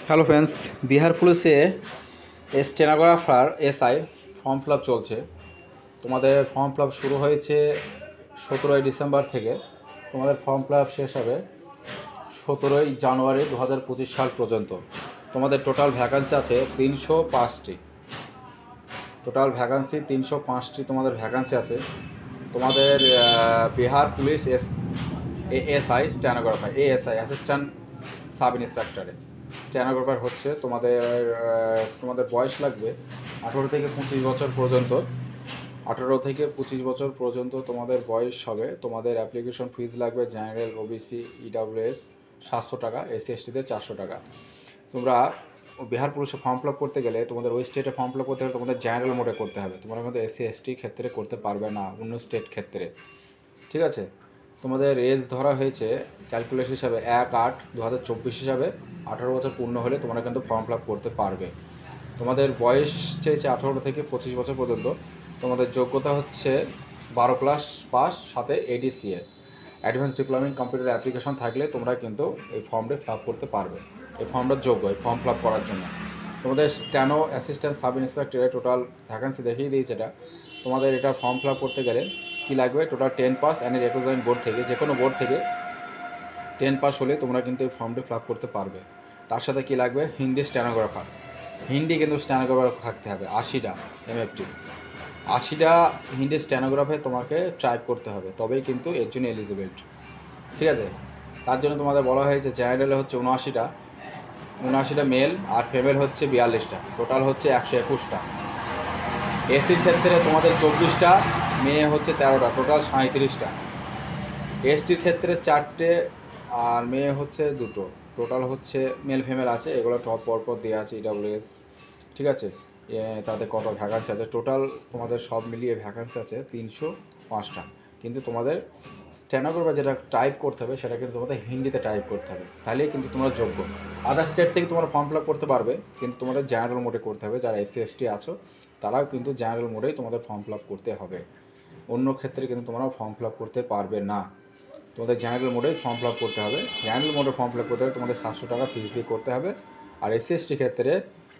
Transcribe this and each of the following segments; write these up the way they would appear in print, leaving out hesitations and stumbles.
Hello friends, Bihar পুলিশে stenographer SI form fill up চলছে। তোমাদের ফর্ম ফিল আপ শুরু হয়েছে 17ই ডিসেম্বর থেকে। তোমাদের ফর্ম ফিল আপ শেষ হবে 17ই জানুয়ারি 2025 সাল পর্যন্ত। তোমাদের টোটাল ভ্যাকান্সি আছে 305টি। টোটাল ভ্যাকান্সি 305টি তোমাদের ভ্যাকান্সি আছে। তোমাদের Bihar police ASI stenographer, ASI assistant sub ইন্সপেক্টরে স্টেনোগ্রাফার হচ্ছে। তোমাদের বয়স লাগবে 18 থেকে 25 বছর পর্যন্ত। 18 থেকে 25 বছর পর্যন্ত তোমাদের বয়স হবে। তোমাদের অ্যাপ্লিকেশন ফিজ লাগবে জেনারেল, ওবিসি, ইডাব্লিউএস 700 টাকা, এসসি এসটিতে 400 টাকা। তোমরা বিহার পুলিশে ফর্ম ফিল আপ করতে গেলে, তোমাদের ওই স্টেটে ফর্ম ফিল আপ করতে গেলে তোমাদের জেনারেল মোডে করতে হবে। তোমরা কিন্তু এসসি এসটি ক্ষেত্রে করতে পারবে না, অন্য স্টেট ক্ষেত্রে। ঠিক আছে, তোমাদের এজ ধরা হয়েছে ক্যালকুলেশন হিসাবে 1/8/2024 হিসাবে। 18 বছর পূর্ণ হলে তোমরা কিন্তু ফর্ম ফিল আপ করতে পারবে। তোমাদের বয়স চেয়েছে 18 থেকে 25 বছর পর্যন্ত। তোমাদের যোগ্যতা হচ্ছে 12 ক্লাস পাস, সাথে ADCA advance diploma in computer application থাকলে তোমরা কিন্তু এই ফর্মটা ফিল আপ করতে পারবে। এই ফর্মটা যোগ্য এই ফর্ম ফিল আপ করার জন্য। তোমাদের স্টেনো অ্যাসিস্ট্যান্ট সাব ইন্সপেক্টরের টোটাল ভ্যাকান্সি দেখিয়ে দিয়েছে এটা। তোমাদের এটা ফর্ম ফিল আপ করতে গেলে কী লাগবে? Total 10 pass and represent board থেকে, যে কোনো বোর্ড থেকে 10 পাস হলে তোমরা কিন্তু এই ফর্মটি ফিল আপ করতে পারবে। তার সাথে কী লাগবে? হিন্দি স্টেনোগ্রাফার। হিন্দি কিন্তু স্টেনোগ্রাফার থাকতে হবে 80টা এমএফটি। 80টা হিন্দি স্টেনোগ্রাফে তোমাকে টাইপ করতে হবে, তবেই কিন্তু এর জন্য এলিজিবল। ঠিক আছে, তার জন্য তোমাদের বলা হয়েছে জেনারেলে হচ্ছে 79টা মেল, আর ফিমেল হচ্ছে 42টা, টোটাল হচ্ছে 121টা। এসির ক্ষেত্রে তোমাদের 24টা, মেয়ে হচ্ছে 13টা, টোটাল 37টা। এসটির ক্ষেত্রে 4টে আর মেয়ে হচ্ছে 2টো, টোটাল হচ্ছে মেল ফিমেল আছে। এগুলো টপ পরপর দেওয়া আছে ইডাব্লিউএস। ঠিক আছে, তাদের কত ভ্যাকান্সি আছে টোটাল তোমাদের সব মিলিয়ে ভ্যাকান্সি আছে 305টা। কিন্তু তোমাদের স্টেনোগ্রাফার যেটা টাইপ করতে হবে সেটা কিন্তু তোমাদের হিন্দিতে টাইপ করতে হবে, তাহলেই কিন্তু তোমরা যোগ্য। আদার স্টেট থেকে তোমরা ফর্ম ফিল আপ করতে পারবে, কিন্তু তোমাদের জেনারেল মোডে করতে হবে। যারা এসসি এসটি আছো তারাও কিন্তু জেনারেল মোডেই তোমাদের ফর্ম ফিল আপ করতে হবে। অন্য ক্ষেত্রে কিন্তু তোমরা ফর্ম ফিল আপ করতে পারবে না। তোমাদের জেনারেল মোডেই ফর্ম ফিল আপ করতে হবে। জেনারেল মোডে ফর্ম ফিল আপ করতে হবে তোমাদের 700 টাকা ফিস দিয়ে করতে হবে। আর এসসি এসটি ক্ষেত্রে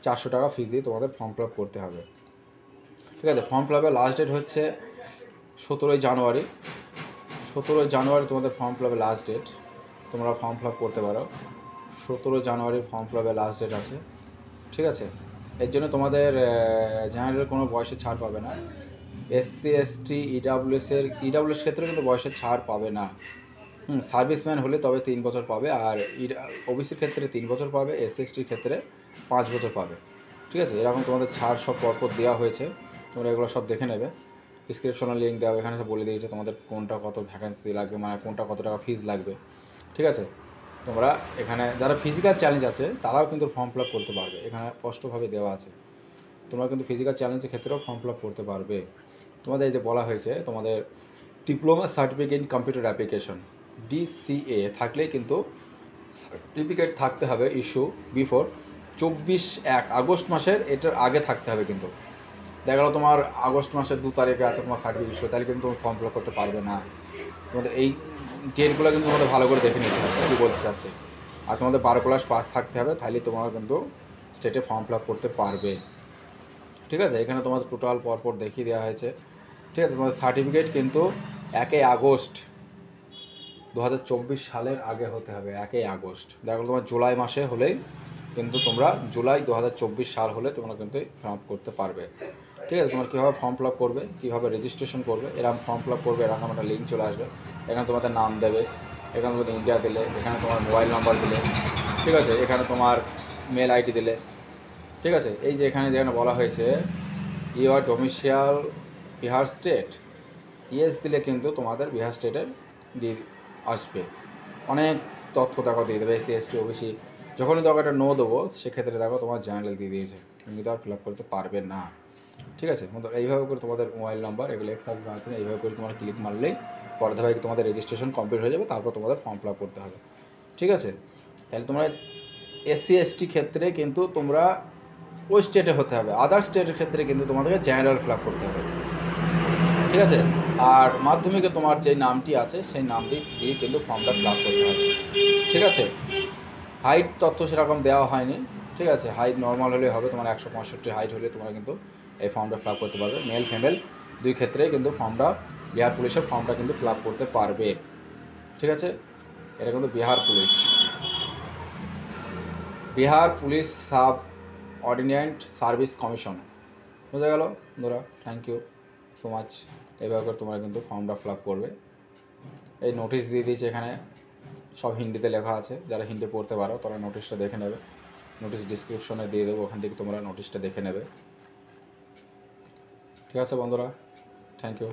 400 টাকা ফিস দিয়ে তোমাদের ফর্ম ফিল আপ করতে হবে। ঠিক আছে, ফর্ম ফিল আপের লাস্ট ডেট হচ্ছে 17ই জানুয়ারি। 17ই জানুয়ারি তোমাদের ফর্ম ফিল আপের লাস্ট ডেট। তোমরা ফর্ম ফিল আপ করতে পারো। 17 জানুয়ারির ফর্ম ফিল আপের লাস্ট ডেট আছে। ঠিক আছে, এর জন্য তোমাদের জেনারেল কোনো বয়সে ছাড় পাবে না। এসসি এসটি ইডাব্লিউএস ক্ষেত্রে কিন্তু বয়সের ছাড় পাবে না। সার্ভিসম্যান হলে তবে 3 বছর পাবে, আর ওবিসির ক্ষেত্রে 3 বছর পাবে, এসসি এসটির ক্ষেত্রে 5 বছর পাবে। ঠিক আছে, এরকম তোমাদের ছাড় সব পরপর দেওয়া হয়েছে, তোমরা এগুলো সব দেখে নেবে। ডিসক্রিপশনে লিঙ্ক দেওয়া, এখানে সব বলে দিয়েছে তোমাদের কোনটা কত ভ্যাকান্সি লাগবে, মানে কোনটা কত টাকা ফিস লাগবে। ঠিক আছে, তোমরা এখানে যারা ফিজিক্যাল চ্যালেঞ্জ আছে তারাও কিন্তু ফর্ম ফিল আপ করতে পারবে, এখানে স্পষ্টভাবে দেওয়া আছে। তোমরা কিন্তু ফিজিক্যাল চ্যালেঞ্জের ক্ষেত্রেও ফর্ম ফিল আপ করতে পারবে। তোমাদের এই যে বলা হয়েছে তোমাদের diploma certificate in computer application DCA থাকলেই কিন্তু সার্টিফিকেট থাকতে হবে ইস্যু বিফোর 24 আগস্ট মাসের, এটার আগে থাকতে হবে। কিন্তু দেখা গেলো তোমার আগস্ট মাসের 2 তারিখে আছে তোমার সার্টিফিকেট ইস্যু, তাহলে কিন্তু তুমি ফর্ম ফিল আপ করতে পারবে না। তোমাদের এই ডেটগুলো কিন্তু তোমাদের ভালো করে দেখে নিতে হবে কী বলতে চাচ্ছে। আর তোমাদের 12 ক্লাস পাস থাকতে হবে, তাহলে তোমরা কিন্তু স্টেটে ফর্ম ফিল আপ করতে পারবে। ঠিক আছে, এখানে তোমাদের টোটাল পরপর দেখিয়ে দেওয়া হয়েছে। ঠিক আছে, তোমাদের সার্টিফিকেট কিন্তু 1 আগস্ট 2024 সালের আগে হতে হবে। 1 আগস্ট দেখো তোমার জুলাই মাসে হলেই কিন্তু তোমরা জুলাই 2024 সাল হলে তোমরা কিন্তু ফর্ম আপ করতে পারবে। ঠিক আছে, তোমরা কীভাবে ফর্ম ফিল আপ করবে, কীভাবে রেজিস্ট্রেশন করবে, এরকম ফর্ম ফিল আপ করবে, এরকম একটা লিঙ্ক চলে আসবে। এখানে তোমাদের নাম দেবে, এখানে তোমাদের ইন্ডিয়া দিলে, এখানে তোমার মোবাইল নাম্বার দিলে। ঠিক আছে, এখানে তোমার মেল আইডি দিলে। ঠিক আছে, এই যে এখানে যেখানে বলা হয়েছে your domicile Bihar state, yes দিলে কিন্তু তোমাদের বিহার স্টেটের দিয়ে আসবে। অনেক তথ্য দেখো দিয়ে দেবে, এসসি এসটি ওবিসি। যখনই দেখো একটা নো দেবো সেক্ষেত্রে দেখো তোমার জেনারেল দিয়ে দিয়েছে, তুমি তো আর ফিল আপ করতে পারবে না। ঠিক আছে, এইভাবে করে তোমাদের মোবাইল নাম্বার এগুলো এক্সাক্ট আছে, এইভাবে করে তোমার ক্লিক মারলেই পরে ধাপে তোমাদের রেজিস্ট্রেশন কমপ্লিট হয়ে যাবে, তারপর তোমাদের ফর্ম ফিল আপ করতে হবে। ঠিক আছে, তাহলে তোমরা এসসি এসটি ক্ষেত্রে কিন্তু তোমরা ওই স্টেটে হতে হবে, আদার স্টেটের ক্ষেত্রে কিন্তু তোমাদেরকে জেনারেল ফিল আপ করতে হবে। ঠিক আছে, আর মাধ্যমিকে তোমার যে নামটি আছে সেই নামটি দিয়ে কিন্তু ফর্মটা ফিল আপ করতে হবে। ঠিক আছে, হাইট তথ্য সেরকম দেওয়া হয়নি, ঠিক আছে। হাইট নর্মাল হলে হবে, তোমার 165 হাইট হলে তোমরা কিন্তু এই ফর্মটা ফিল আপ করতে পারবে। মেল ফিমেল দুই ক্ষেত্রেই কিন্তু ফর্মটা, বিহার পুলিশের ফর্মটা কিন্তু ফিল আপ করতে পারবে, ঠিক আছে। এটা কিন্তু Bihar police subordinate service commission, বোঝা গেল বন্ধুরা। Thank you so much. এভাবে করে তোমরা কিন্তু ফর্মটা ফিল আপ করবে। এই নোটিশ দিয়ে দিয়েছি, এখানে সব হিন্দিতে লেখা আছে, যারা হিন্দি পড়তে পারো তারা নোটিশটা দেখে নেবে। নোটিশ ডিসক্রিপশনে দিয়ে দেবো, ওখান থেকে তোমরা নোটিশটা দেখে নেবে, ঠিক আছে বন্ধুরা। Thank you.